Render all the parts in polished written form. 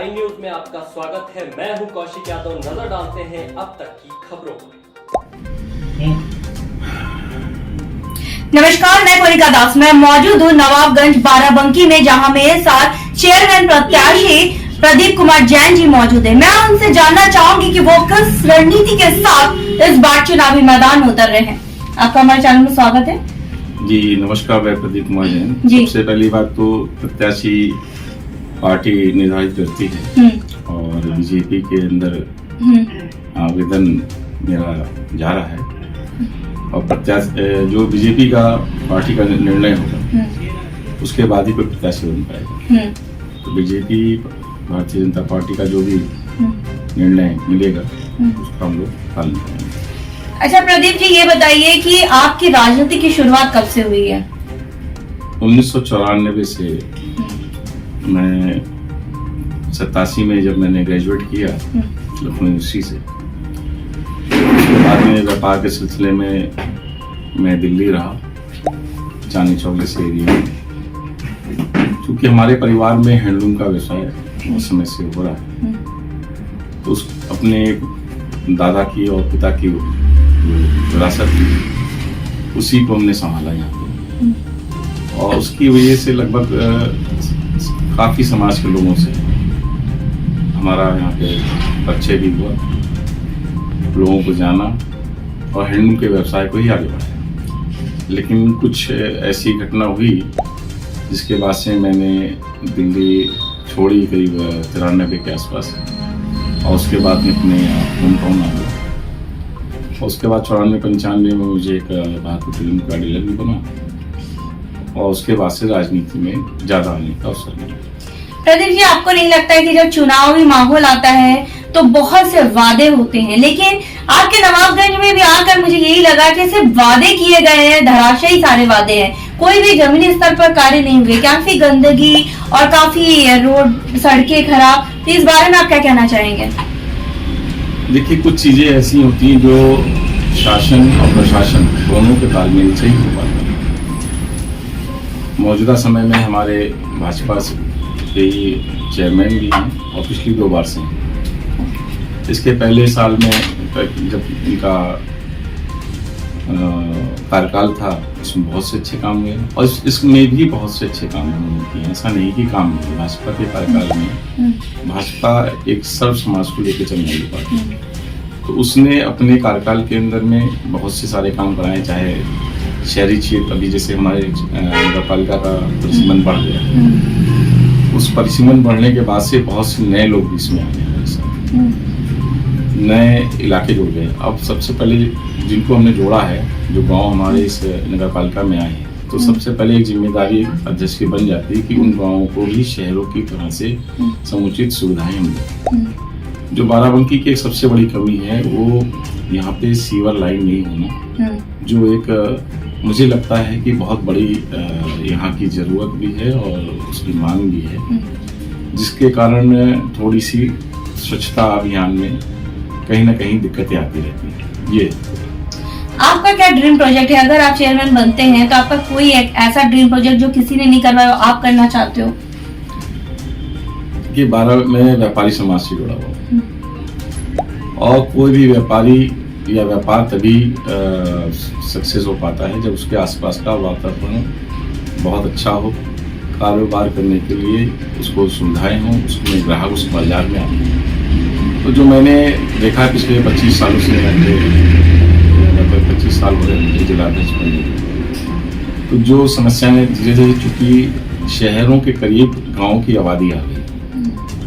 आई news में आपका स्वागत है। मैं हूं कौशिक यादव। नजर डालते हैं अब तक की खबरों पर। नमस्कार, मैं कोनिका दास। मैं मौजूद हूँ नवाबगंज बाराबंकी में, जहां मेरे साथ चेयरमैन प्रत्याशी प्रदीप कुमार जैन जी मौजूद है। मैं उनसे जानना चाहूंगी कि वो किस रणनीति के साथ इस बार चुनावी मैदान में उतर रहे हैं। आपका हमारे चैनल में स्वागत है। जी नमस्कार, मैं प्रदीप कुमार जैन। जी। सबसे पहली बात तो प्रत्याशी पार्टी निर्धारित करती है और बीजेपी के अंदर आवेदन मेरा जा रहा है और प्रत्याशी जो बीजेपी का पार्टी का निर्णय होगा उसके बाद ही कोई प्रत्याशी बन पाएगा। तो बीजेपी भारतीय जनता पार्टी का जो भी निर्णय मिलेगा उसका हम लोग पालन करेंगे। अच्छा प्रदीप जी, ये बताइए कि आपकी राजनीति की शुरुआत कब से हुई है? 1994 से मैं 87 में जब मैंने ग्रेजुएट किया लखनऊ यूनिवर्सिटी से, उसके बाद में व्यापार के सिलसिले में मैं दिल्ली रहा, चांदनी चौक जैसे एरिया में। क्योंकि हमारे परिवार में हैंडलूम का व्यवसाय उस समय से हो रहा है, तो उस अपने दादा की और पिता की विरासत थी, उसी को हमने संभाला यहाँ पे। और उसकी वजह से लगभग काफी समाज के लोगों से हमारा यहाँ पे परिचय भी हुआ, लोगों को जाना और हैंडलूम के व्यवसाय को ही आगे बढ़ाया। लेकिन कुछ ऐसी घटना हुई जिसके बाद से मैंने दिल्ली छोड़ी करीब 93 के आसपास, और उसके बाद में अपने होम टाउन आ गया। और उसके बाद 94-95 में मुझे एक भारतीय फिल्म का डीलर भी बना और उसके बाद से राजनीति में ज्यादा आने का अवसर मिला। प्रदीप जी, आपको नहीं लगता है कि जब चुनावी माहौल आता है तो बहुत से वादे होते हैं, लेकिन आपके नवाबगंज में भी आकर मुझे यही लगा कि सिर्फ वादे किए गए हैं, धराशायी सारे वादे हैं, कोई भी जमीनी स्तर पर कार्य नहीं हुए, काफी गंदगी और काफी रोड सड़कें खराब। तो इस बारे में आप क्या कहना चाहेंगे? देखिए, कुछ चीजें ऐसी होती हैं जो शासन और प्रशासन दोनों के तालमेल से ही हो पाता है। मौजूदा समय में हमारे भाजपा के चेयरमैन भी हैं और पिछली 2 बार से हैं। इसके पहले साल में जब इनका कार्यकाल था, इसमें बहुत से अच्छे काम हुए और इसमें भी बहुत से अच्छे काम उन्होंने किए। ऐसा नहीं कि काम नहीं। भाजपा के कार्यकाल में भाजपा एक सर्व समाज को लेकर चलने वाली पार्टी है, तो उसने अपने कार्यकाल के अंदर में बहुत से सारे काम कराए। चाहे शहरी क्षेत्र, अभी जैसे हमारे नगर पालिका का परिसीमन बढ़ गया, उस परिसीमन बढ़ने के बाद से बहुत से नए लोग भी इसमें आ गए, नए इलाके जुड़ गए। अब सबसे पहले जिनको हमने जोड़ा है, जो गांव हमारे इस नगर पालिका में आए हैं, तो सबसे पहले एक जिम्मेदारी अध्यक्ष की बन जाती है कि उन गांवों को भी शहरों की तरह से समुचित सुविधाएं मिलें। जो बाराबंकी की एक सबसे बड़ी कमी है वो यहाँ पे सीवर लाइन नहीं होना, जो एक मुझे लगता है कि बहुत बड़ी यहाँ की जरूरत भी है और उसकी मांग भी है, जिसके कारण थोड़ी सी स्वच्छता अभियान में कहीं ना कहीं दिक्कतें आती रहती हैं। ये आपका क्या ड्रीम प्रोजेक्ट है? अगर आप चेयरमैन बनते हैं तो आपका कोई एक ऐसा ड्रीम प्रोजेक्ट जो किसी ने नहीं करवाया आप करना चाहते हो? कि 12 में व्यापारी समाज से जुड़ा हुआ और कोई भी व्यापारी या व्यापार तभी सक्सेस हो पाता है जब उसके आसपास का वातावरण बहुत अच्छा हो, कारोबार करने के लिए उसको सुविधाएं हों, उसमें ग्राहक उस बाजार में आए। तो जो मैंने देखा पिछले 25 सालों से, लगभग 25 साल हो गए जिलाध्यक्ष बनने, तो जो समस्याएं धीरे धीरे, चूंकि शहरों के करीब गाँव की आबादी आ गई,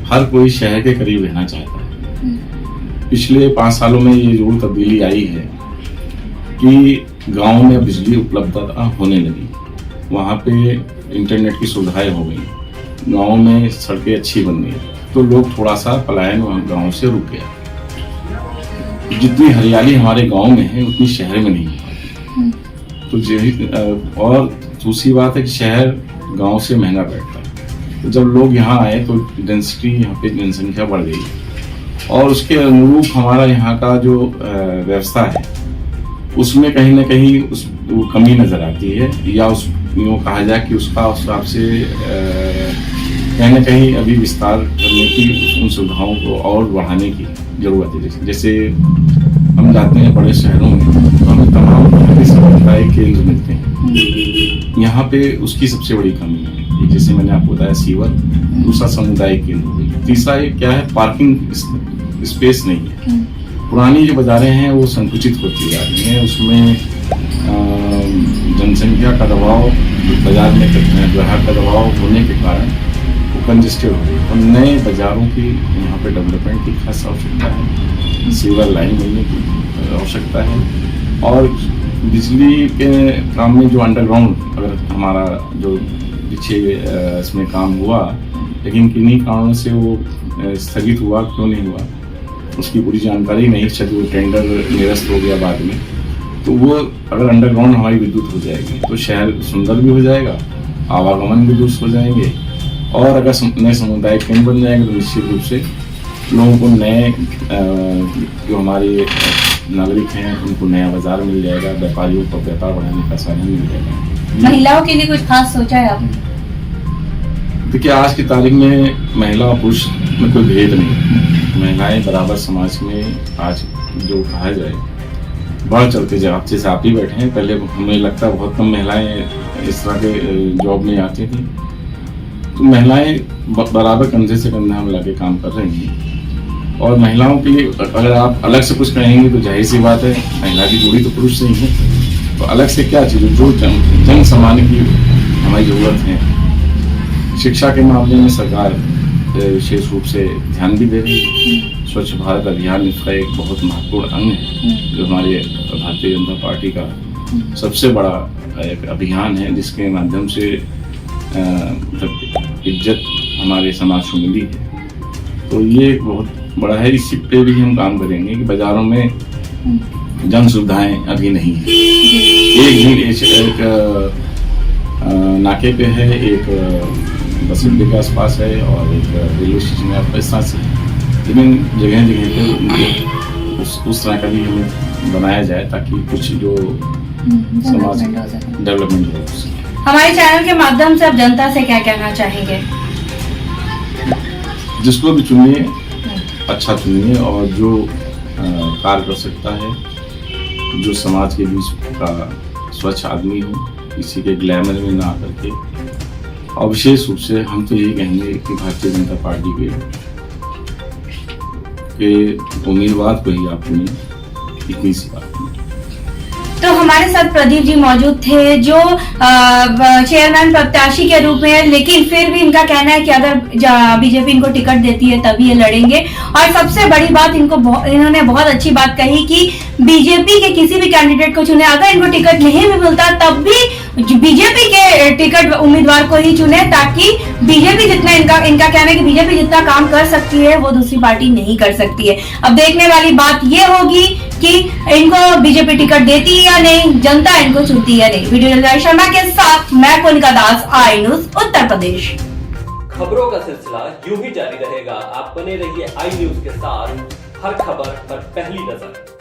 हर कोई शहर के करीब रहना चाहता है। पिछले 5 सालों में ये जरूर तब्दीली आई है कि गांव में बिजली उपलब्धता होने लगी, वहाँ पे इंटरनेट की सुविधाएं हो गई, गांव में सड़कें अच्छी बन गई, तो लोग थोड़ा सा पलायन गांव से रुक गया। जितनी हरियाली हमारे गांव में है उतनी शहर में नहीं है। तो और दूसरी बात है कि शहर गांव से महंगा बैठता है, तो जब लोग यहाँ आए तो डेंसिटी, यहाँ पे जनसंख्या बढ़ गई और उसके अनुरूप हमारा यहाँ का जो व्यवस्था है उसमें कहीं ना कहीं वो कमी नजर आती है, या उस यूँ कहा जाए कि उसका उस हिसाब से कहीं न कहीं अभी विस्तार करने की, उन सुविधाओं को और बढ़ाने की जरूरत है। जैसे हम जाते हैं बड़े शहरों में तो हमें तमाम सामुदायिक केंद्र मिलते हैं, यहाँ पे उसकी सबसे बड़ी कमी है। जैसे मैंने आपको बताया सीवर, दूसरा सामुदायिक केंद्र, तीसरा क्या है, पार्किंग स्पेस नहीं है। पुरानी जो बाजारें हैं वो संकुचित होती जा रही हैं, उसमें जनसंख्या का दबाव, बाजार में ग्राहक का दबाव होने के कारण वो कंजेस्टेड हो गई। तो नए बाजारों की यहाँ पे डेवलपमेंट की खास आवश्यकता है, सीवर लाइन बनने की आवश्यकता है, और बिजली के काम में जो अंडरग्राउंड, अगर हमारा जो पीछे इसमें काम हुआ लेकिन किन्हीं कारणों से वो स्थगित हुआ, क्यों नहीं हुआ उसकी पूरी जानकारी नहीं, शायद वो टेंडर निरस्त हो गया बाद में। तो वो अगर अंडरग्राउंड हमारी विद्युत हो जाएगी तो शहर सुंदर भी हो जाएगा, आवागमन भी दुरुस्त हो जाएंगे, और अगर नए सामुदायिक केंद्र बन जाएंगे तो निश्चित रूप से लोगों को नए जो हमारे नागरिक हैं उनको नया बाजार मिल जाएगा, व्यापारियों को व्यापार बढ़ाने का साधन मिल जाएगा। महिलाओं के लिए कुछ खास सोचा है आपने? देखिए, आज की तारीख में महिला और पुरुष में कोई भेद नहीं, महिलाएं बराबर समाज में आज जो कहा जाए बढ़ चलते जाए। आप जैसे आप ही बैठे हैं, पहले हमें लगता है बहुत कम महिलाएं इस तरह के जॉब में आती थी, तो महिलाएं बराबर कंधे से कंधा मिला के काम कर रही हैं। और महिलाओं के लिए अगर आप अलग से कुछ कहेंगे तो जाहिर सी बात है, महिला की जोड़ी तो पुरुष से ही है, तो अलग से क्या चीज़ जो जन सम्मान की हमारी जरूरत है। शिक्षा के मामले में सरकार विशेष रूप से ध्यान भी दे रही है। स्वच्छ भारत अभियान इसका एक बहुत महत्वपूर्ण अंग है, जो हमारे भारतीय जनता पार्टी का सबसे बड़ा एक अभियान है, जिसके माध्यम से इज्जत हमारे समाज को मिली है। तो ये बहुत बड़ा है, इसी पे भी हम काम करेंगे कि बाजारों में जन सुविधाएं अभी नहीं है। एक नाके पे है, एक बस अड्डे के आसपास है, और एक रेलवे स्टेशन के आसपास, इस तरह से, लेकिन जगह जगह पे उस तरह का भी हमें बनाया जाए ताकि कुछ जो समाज डेवलपमेंट हो। हमारे चैनल के माध्यम से आप जनता से क्या कहना चाहेंगे? जिसको भी चुनिए अच्छा चुनिए, और जो कार्य कर सकता है, जो समाज के बीच का स्वच्छ आदमी हो, किसी के ग्लैमर में ना करके। और विशेष रूप से हम तो यही कहेंगे कि भारतीय जनता पार्टी के उम्मीदवार को ही आप चुनिए, इतनी सी बात नहीं। तो हमारे साथ प्रदीप जी मौजूद थे, जो चेयरमैन प्रत्याशी के रूप में, लेकिन फिर भी इनका कहना है कि अगर बीजेपी इनको टिकट देती है तभी ये लड़ेंगे। और सबसे बड़ी बात इन्होंने बहुत अच्छी बात कही कि बीजेपी के किसी भी कैंडिडेट को चुने, अगर इनको टिकट नहीं भी मिलता तब भी बीजेपी के टिकट उम्मीदवार को ही चुने, ताकि बीजेपी जितना इनका कहना है कि बीजेपी जितना काम कर सकती है वो दूसरी पार्टी नहीं कर सकती है। अब देखने वाली बात ये होगी कि इनको बीजेपी टिकट देती है या नहीं, जनता इनको चुनती है नहीं। वीडियो जर्नलिस्ट शर्मा के साथ मैं कोनिका दास, आई न्यूज उत्तर प्रदेश। खबरों का सिलसिला यूं ही जारी रहेगा। आप बने रहिए आई न्यूज के साथ, हर खबर पर पहली नजर।